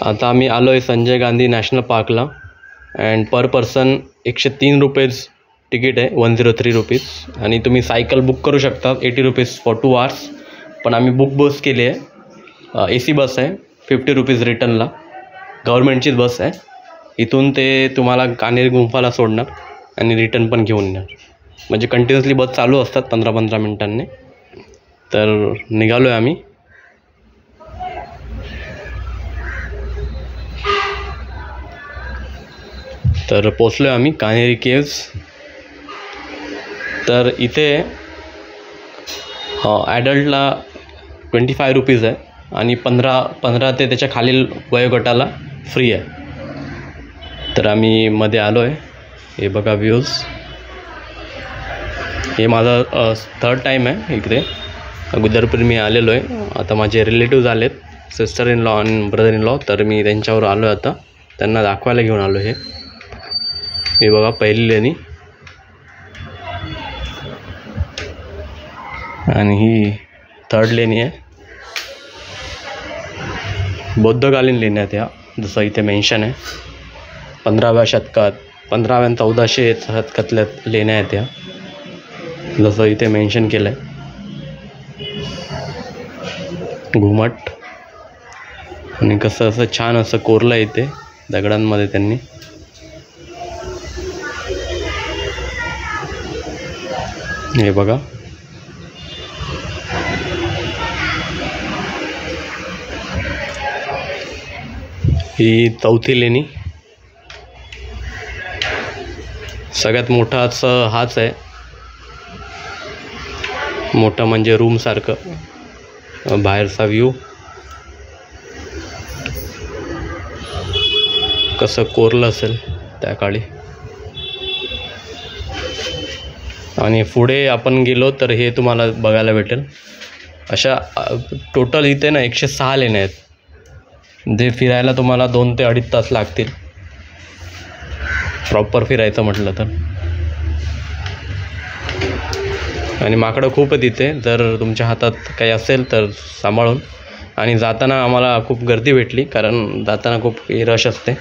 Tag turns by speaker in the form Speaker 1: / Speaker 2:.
Speaker 1: आता आम्ही आलो आहे संजय गांधी नॅशनल पार्कला and per person 103 rupees ticket आहे, 103 रुपीज. आणि तुम्ही सायकल बुक करू शकता 80 रुपीज फॉर 2 hours. पण आम्ही बुक बस केली आहे, AC बस आहे, 50 रुपीज रिटर्नला. गव्हर्मेंटचीच बस आहे. इथून ते तुम्हाला कान्हेरी गुंफाला सोडणार आणि रिटर्न पण घेऊन येणार. म्हणजे कंटिन्युअसली बस चालू असतात 15-15 मिनिटांनी. तर निघालो आहे आम्ही. तर पोचलो आहे आम्ही कान्हेरी केव्ज. तर इथे ॲडल्टला 25 रुपीज आहे आणि 15 ते त्याच्या खालील वयोगटाला फ्री आहे. तर आम्ही मध्ये आलो आहे. हे बघा व्ह्यूज. हे माझा 3rd टाईम आहे इकडे. अगोदर पण मी आलेलो आहे. आता माझे रिलेटिव्ज आलेत, सिस्टर इन लॉ आणि ब्रदर इन लॉ. तर मी त्यांच्यावर आलो आहे आता, त्यांना दाखवायला घेऊन आलो. हे बघा पहिली लेणी आणि ही 3rd लेणी आहे. बौद्धकालीन लेण्या आहेत ह्या, जसं इथे मेन्शन आहे. 15व्या शतकात, 15व्या आणि 1400 शतकातल्या लेण्या आहेत ह्या, जसं इथे मेन्शन केलं आहे. घुमट आणि कसं असं छान असं कोरलं आहे इथे दगडांमध्ये त्यांनी. हे बघा. ही 4थी लेणी. सगळ्यात मोठा असं हाच आहे. मोठा म्हणजे रूमसारखं बाहेरचा व्ह्यू. कसं कोरलं असेल त्या काळी. आणि पुढे आपण गेलो तर हे तुम्हाला बघायला भेटेल. अशा टोटल इथे ना 106 लेण्या आहेत. जे फिरायला तुम्हाला 2 ते 2.5 तास लागतील प्रॉपर फिरायचं म्हटलं तर. आणि माकडं खूप आहेत इथे, जर तुमच्या हातात काही असेल तर सांभाळून. आणि जाताना आम्हाला खूप गर्दी भेटली, कारण जाताना खूप रश असते.